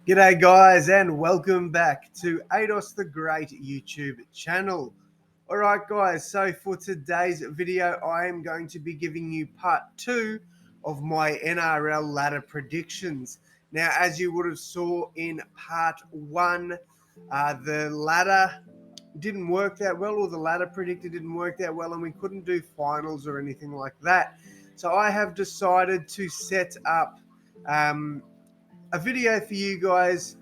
G'day guys and welcome back to AdosTheGreat YouTube channel. Alright guys, so for today's video I am going to be giving you part 2 of my NRL ladder predictions. Now as you would have saw in part 1, the ladder didn't work that well, or the ladder predictor didn't work that well, and we couldn't do finals or anything like that. So I have decided to set up a video for you guys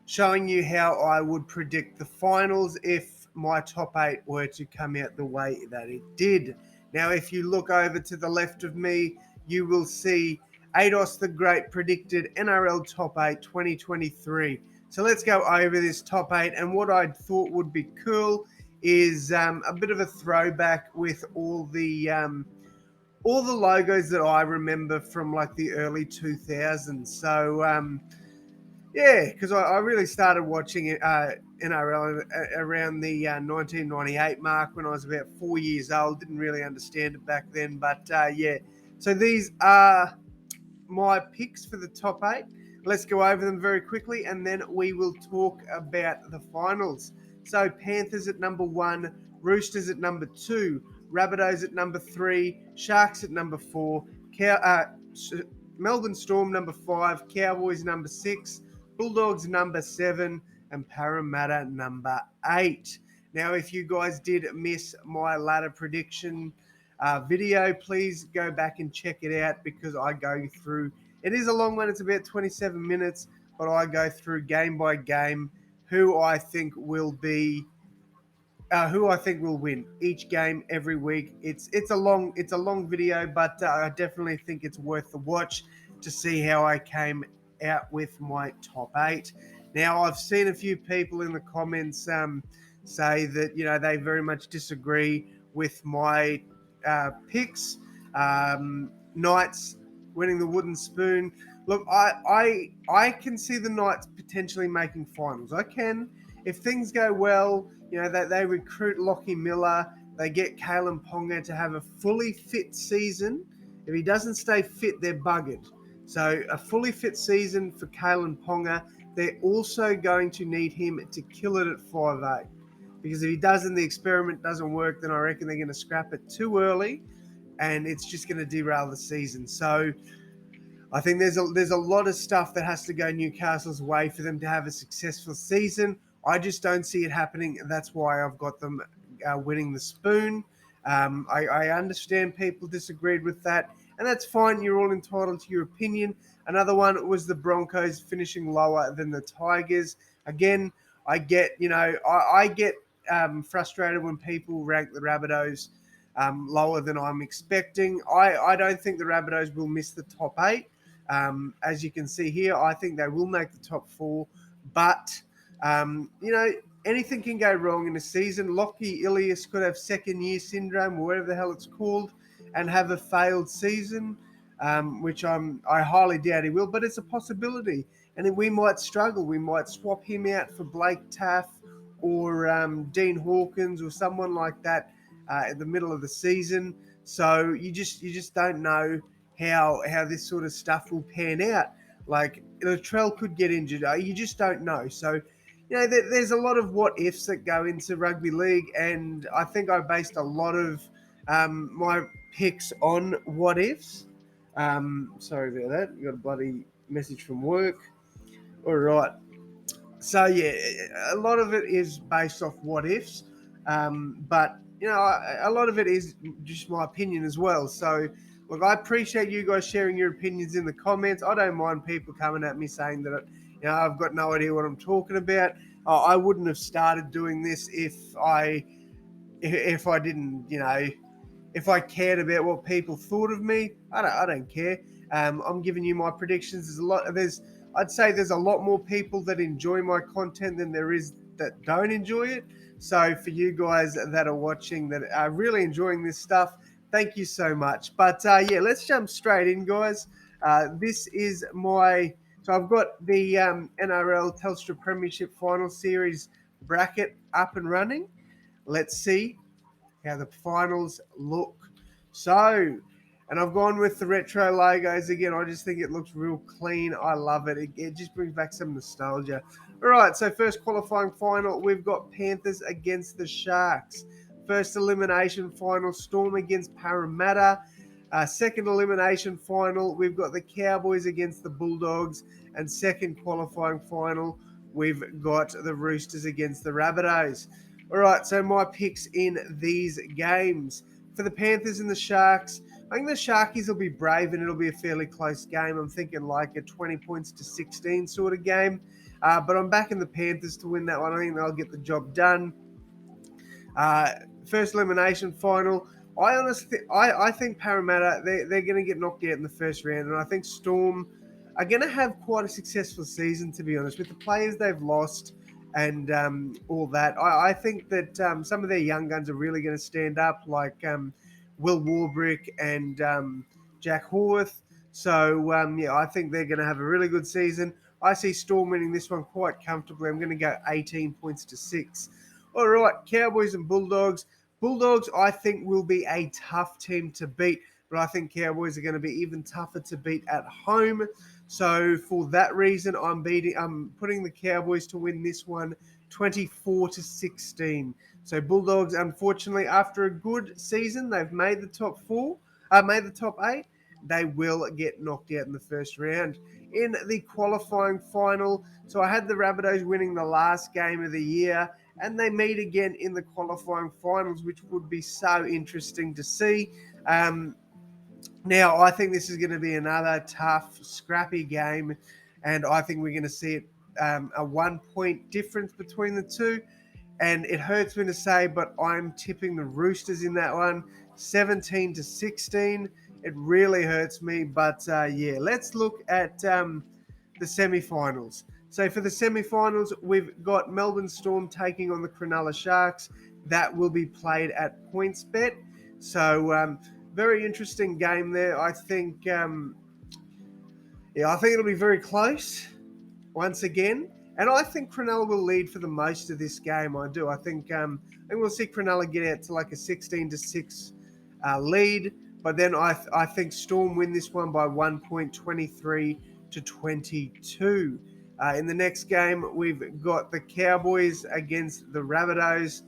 showing you how I would predict the finals if my top 8 were to come out the way that it did. Now, if you look over to the left of me, you will see Ados the Great predicted NRL top 8 2023. So let's go over this top 8, and what I thought would be cool is a bit of a throwback with all the logos that I remember from like the early 2000s. So yeah, because I really started watching it, NRL around the 1998 mark when I was about 4 years old. Didn't really understand it back then, but yeah. So these are my picks for the top 8. Let's go over them very quickly, and then we will talk about the finals. So Panthers at number 1, Roosters at number 2, Rabbitohs at number 3, Sharks at number 4, Melbourne Storm number 5, Cowboys number 6, Bulldogs number 7, and Parramatta number 8. Now, if you guys did miss my ladder prediction video, please go back and check it out, because I go through, it is a long one, it's about 27 minutes, but I go through game by game who I think will be who I think will win each game every week. It's a long video, but I definitely think it's worth the watch to see how I came out with my top 8. Now, I've seen a few people in the comments say that they very much disagree with my picks. Knights winning the wooden spoon. Look, I can see the Knights potentially making finals. I can, if things go well. They recruit Lockie Miller. They get Kalen Ponga to have a fully fit season. If he doesn't stay fit, they're buggered. So a fully fit season for Kalen Ponga. They're also going to need him to kill it at 5'8". Because if he doesn't, the experiment doesn't work, then I reckon they're going to scrap it too early, and it's just going to derail the season. So I think there's a lot of stuff that has to go Newcastle's way for them to have a successful season. I just don't see it happening. That's why I've got them winning the spoon. I understand people disagreed with that, and that's fine. You're all entitled to your opinion. Another one was the Broncos finishing lower than the Tigers. Again, I get, I get frustrated when people rank the Rabbitohs lower than I'm expecting. I don't think the Rabbitohs will miss the top 8. As you can see here, I think they will make the top 4, but anything can go wrong in a season. Lockie Ilias could have second year syndrome, or whatever the hell it's called, and have a failed season, which I highly doubt he will, but it's a possibility. And we might struggle. We might swap him out for Blake Taff or Dean Hawkins or someone like that in the middle of the season. So you just don't know how this sort of stuff will pan out. Like Latrell could get injured. You just don't know. So there's a lot of what ifs that go into rugby league, and I think I based a lot of my picks on what ifs. Sorry about that. You got a bloody message from work. All right. So yeah, a lot of it is based off what ifs, but a lot of it is just my opinion as well. So look, I appreciate you guys sharing your opinions in the comments. I don't mind people coming at me saying that I've got no idea what I'm talking about. I wouldn't have started doing this if I didn't, if I cared about what people thought of me. I don't care. I'm giving you my predictions. I'd say there's a lot more people that enjoy my content than there is that don't enjoy it. So for you guys that are watching that are really enjoying this stuff, thank you so much. But yeah, let's jump straight in, guys. This is so I've got the NRL Telstra Premiership Final Series bracket up and running. Let's see how the finals look. So And I've gone with the retro logos again. I just think it looks real clean. I love it. It just brings back some nostalgia. All right, so first qualifying final, we've got Panthers against the Sharks. First elimination final, Storm against Parramatta. Second elimination final, we've got the Cowboys against the Bulldogs. And second qualifying final, we've got the Roosters against the Rabbitohs. All right, so my picks in these games. For the Panthers and the Sharks, I think the Sharkies will be brave and it'll be a fairly close game. I'm thinking like a 20 points to 16 sort of game. But I'm backing the Panthers to win that one. I think they'll get the job done. First elimination final. I think Parramatta, they're going to get knocked out in the first round. And I think Storm are going to have quite a successful season, to be honest, with the players they've lost and all that. I think that some of their young guns are really going to stand up, like Will Warbrick and Jack Horwath. So, I think they're going to have a really good season. I see Storm winning this one quite comfortably. I'm going to go 18 points to 6. All right, Cowboys and Bulldogs. Bulldogs, I think, will be a tough team to beat, but I think Cowboys are going to be even tougher to beat at home. So for that reason, I'm putting the Cowboys to win this one 24 to 16. So Bulldogs, unfortunately, after a good season, they've made the top made the top 8. They will get knocked out in the first round. In the qualifying final, so I had the Rabbitohs winning the last game of the year, and they meet again in the qualifying finals, which would be so interesting to see. Now, I think this is going to be another tough, scrappy game, and I think we're going to see it a 1 point difference between the two. And it hurts me to say, but I'm tipping the Roosters in that one, 17 to 16. It really hurts me, but let's look at the semi-finals. So for the semi-finals, we've got Melbourne Storm taking on the Cronulla Sharks. That will be played at PointsBet. So very interesting game there. I think it'll be very close once again. And I think Cronulla will lead for the most of this game. I do. I think we'll see Cronulla get out to like a 16 to 6 lead. But then I think Storm win this one by 1 point, 23 to 22. In the next game, we've got the Cowboys against the Rabbitohs.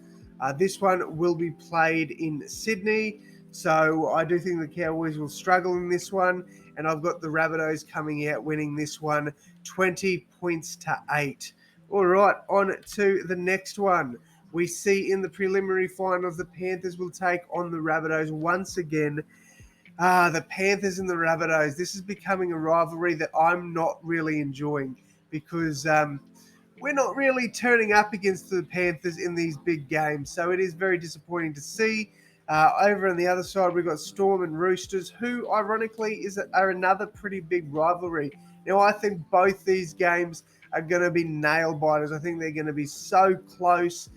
This one will be played in Sydney. So I do think the Cowboys will struggle in this one. And I've got the Rabbitohs coming out winning this one 20 points to 8. All right, on to the next one. We see in the preliminary finals, the Panthers will take on the Rabbitohs once again. The Panthers and the Rabbitohs. This is becoming a rivalry that I'm not really enjoying because we're not really turning up against the Panthers in these big games. So it is very disappointing to see. Over on the other side, we've got Storm and Roosters, who ironically are another pretty big rivalry. Now, I think both these games are going to be nail biters. I think they're going to be so close.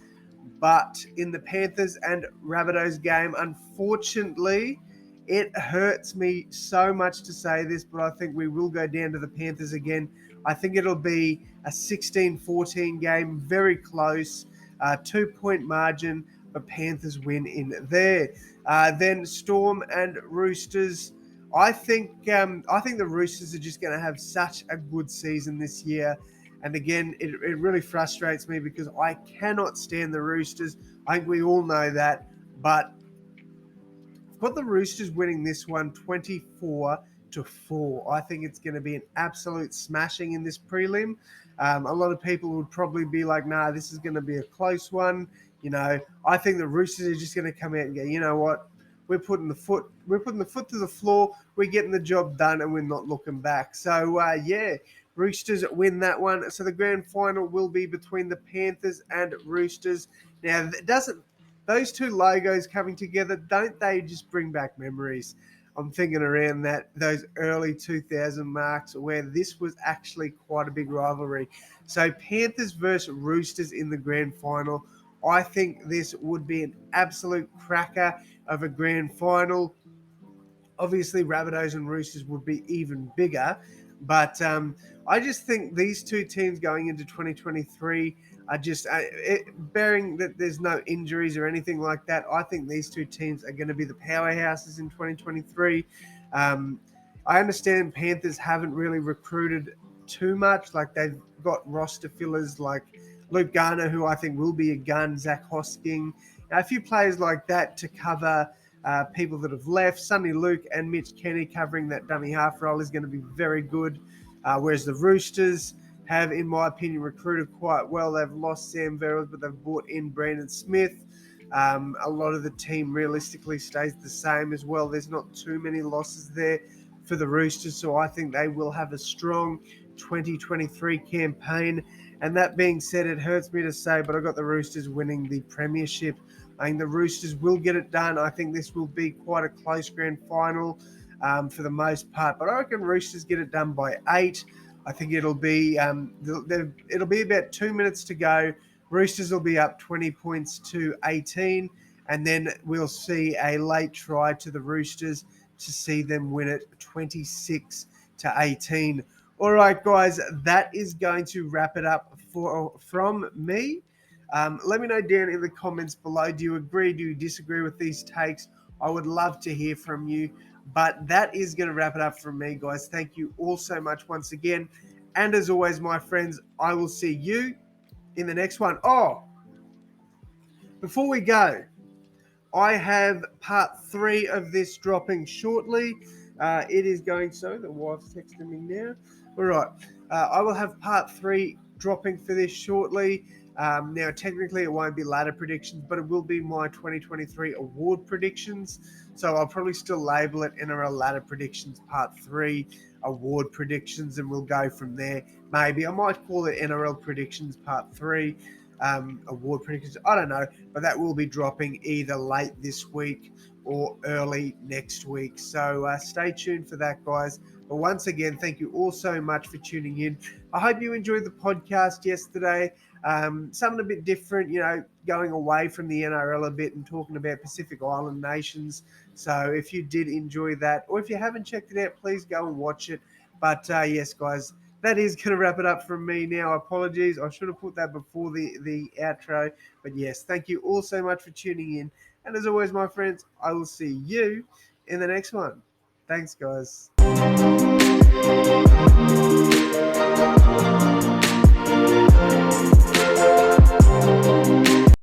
But in the Panthers and Rabbitohs game, unfortunately, it hurts me so much to say this, but I think we will go down to the Panthers again. I think it'll be a 16-14 game, very close, 2 point margin, but Panthers win in there. Then Storm and Roosters. I think the Roosters are just going to have such a good season this year. And again, it really frustrates me because I cannot stand the Roosters. I think we all know that. But I've got the Roosters winning this one 24 to 4. I think it's going to be an absolute smashing in this prelim. A lot of people would probably be like, nah, this is going to be a close one. I think the Roosters are just going to come out and go, you know what? We're putting the foot to the floor. We're getting the job done, and we're not looking back. So Roosters win that one. So the grand final will be between the Panthers and Roosters. Now, those two logos coming together, don't they just bring back memories? I'm thinking around those early 2000 marks where this was actually quite a big rivalry. So Panthers versus Roosters in the grand final. I think this would be an absolute cracker of a grand final. Obviously, Rabbitohs and Roosters would be even bigger. But I just think these two teams going into 2023, Bearing that there's no injuries or anything like that, I think these two teams are going to be the powerhouses in 2023. I understand Panthers haven't really recruited too much. Like, they've got roster fillers like Luke Garner, who I think will be a gun, Zach Hosking, a few players like that to cover people that have left. Sonny Luke and Mitch Kenny covering that dummy half role is going to be very good. Whereas the Roosters have, in my opinion, recruited quite well. They've lost Sam Verrills, but they've brought in Brandon Smith. A lot of the team realistically stays the same as well. There's not too many losses there for the Roosters, so I think they will have a strong 2023 campaign. And that being said, it hurts me to say, but I got the Roosters winning the premiership. I think the Roosters will get it done. I think this will be quite a close grand final for the most part, but I reckon Roosters get it done by 8. I think it'll be about 2 minutes to go. Roosters will be up 20 points to 18, and then we'll see a late try to the Roosters to see them win it 26 to 18. All right, guys, that is going to wrap it up from me. Let me know down in the comments below. Do you agree? Do you disagree with these takes? I would love to hear from you. But that is going to wrap it up from me, guys. Thank you all so much once again. And as always, my friends, I will see you in the next one. Oh, before we go, I have part 3 of this dropping shortly. It is going so. The wife's texting me now. All right. I will have part 3 dropping for this shortly. Now, technically, it won't be ladder predictions, but it will be my 2023 award predictions. So I'll probably still label it NRL Ladder Predictions Part 3 Award Predictions, and we'll go from there. Maybe I might call it NRL Predictions Part 3 Award Predictions. I don't know, but that will be dropping either late this week or early next week. So stay tuned for that, guys. But once again, thank you all so much for tuning in. I hope you enjoyed the podcast yesterday. Something a bit different, going away from the NRL a bit and talking about Pacific Island nations. So if you did enjoy that, or if you haven't checked it out, please go and watch it. But yes, guys, that is going to wrap it up from me now. Apologies. I should have put that before the outro. But yes, thank you all so much for tuning in. And as always, my friends, I will see you in the next one. Thanks, guys.